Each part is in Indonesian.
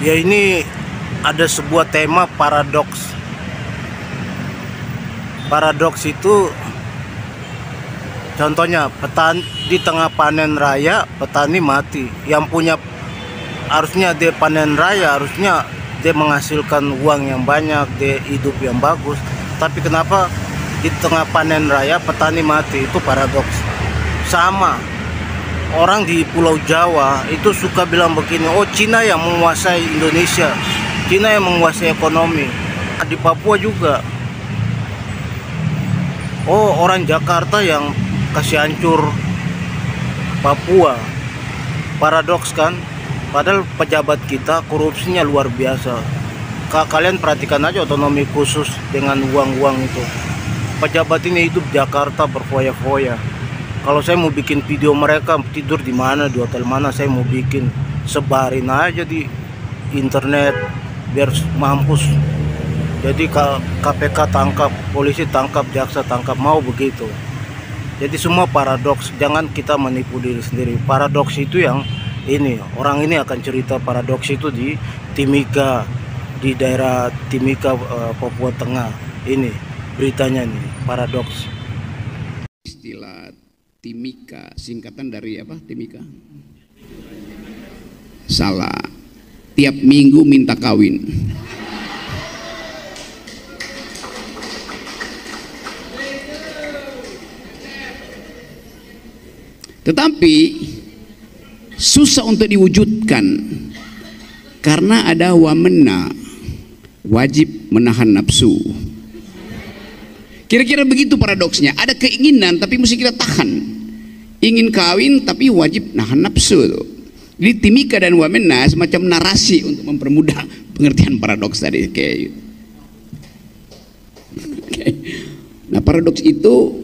Ya, ini ada sebuah tema paradoks. Paradoks itu contohnya petani di tengah panen raya, petani mati. Yang punya harusnya dia panen raya, harusnya dia menghasilkan uang yang banyak, dia hidup yang bagus. Tapi kenapa di tengah panen raya petani mati? Itu paradoks. Sama orang di Pulau Jawa itu suka bilang begini, oh Cina yang menguasai Indonesia, Cina yang menguasai ekonomi. Di Papua juga, oh orang Jakarta yang kasih hancur Papua. Paradoks kan? Padahal pejabat kita korupsinya luar biasa. Kalian perhatikan aja otonomi khusus dengan uang-uang itu. Pejabat ini hidup Jakarta berfoya-foya. Kalau saya mau bikin video mereka tidur di mana, di hotel mana, saya mau bikin, sebarin aja di internet biar mampus. Jadi KPK tangkap, polisi tangkap, jaksa tangkap, mau begitu. Jadi semua paradoks, jangan kita menipu diri sendiri. Paradoks itu yang ini, orang ini akan cerita paradoks itu di Timika, di daerah Timika, Papua Tengah. Ini beritanya nih, paradoks. Istilah Timika singkatan dari apa? Timika? Salah. Tiap minggu minta kawin. Tetapi susah untuk diwujudkan karena ada wamena, wajib menahan nafsu. Kira-kira begitu paradoksnya. Ada keinginan tapi mesti kita tahan. Ingin kawin tapi wajib nahan nafsu. Jadi Timika dan wamena semacam narasi untuk mempermudah pengertian paradoks tadi. Okay. Nah, paradoks itu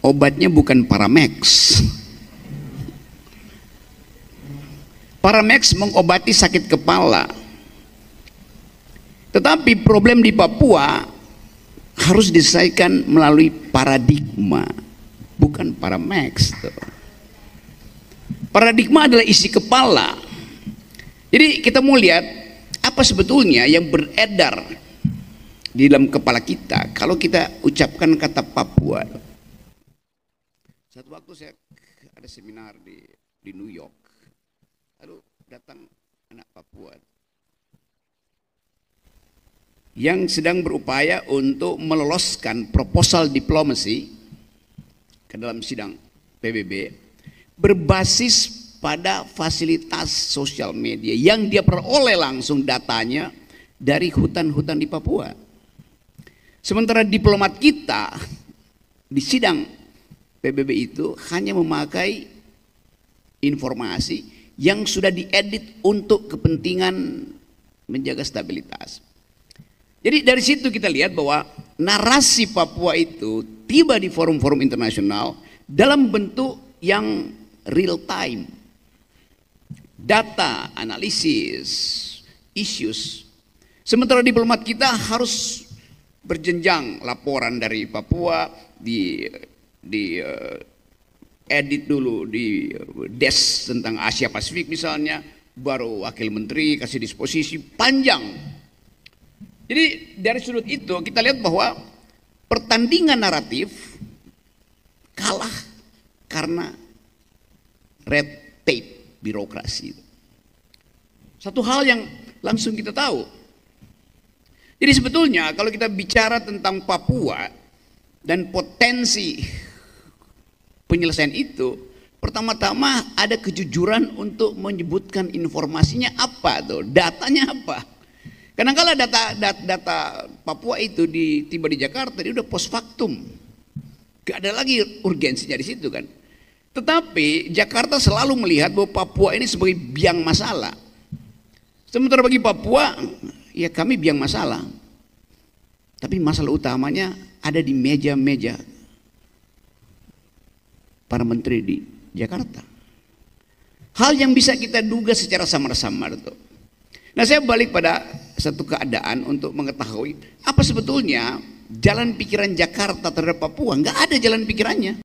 obatnya bukan Paramex. Paramex mengobati sakit kepala. Tetapi problem di Papua harus diselesaikan melalui paradigma, bukan Paramex. Paradigma adalah isi kepala. Jadi kita mau lihat apa sebetulnya yang beredar di dalam kepala kita kalau kita ucapkan kata Papua. Satu waktu saya ada seminar di New York, lalu datang anak Papua yang sedang berupaya untuk meloloskan proposal diplomasi ke dalam sidang PBB berbasis pada fasilitas sosial media yang dia peroleh langsung datanya dari hutan-hutan di Papua. Sementara diplomat kita di sidang PBB itu hanya memakai informasi yang sudah diedit untuk kepentingan menjaga stabilitas. Jadi dari situ kita lihat bahwa narasi Papua itu tiba di forum-forum internasional dalam bentuk yang real time. Data, analisis, issues. Sementara diplomat kita harus berjenjang laporan dari Papua di edit dulu di desk tentang Asia Pasifik misalnya, baru wakil menteri kasih disposisi panjang. Jadi dari sudut itu kita lihat bahwa pertandingan naratif kalah karena red tape birokrasi. Satu hal yang langsung kita tahu. Jadi sebetulnya kalau kita bicara tentang Papua dan potensi penyelesaian itu, pertama-tama ada kejujuran untuk menyebutkan informasinya apa tuh, datanya apa. Kadang-kala data Papua itu tiba di Jakarta, dia udah post factum, gak ada lagi urgensinya di situ kan. Tetapi Jakarta selalu melihat bahwa Papua ini sebagai biang masalah. Sementara bagi Papua, ya kami biang masalah. Tapi masalah utamanya ada di meja-meja para menteri di Jakarta. Hal yang bisa kita duga secara samar-samar tuh. Nah, saya balik pada satu keadaan untuk mengetahui apa sebetulnya jalan pikiran Jakarta terhadap Papua. Nggak ada jalan pikirannya.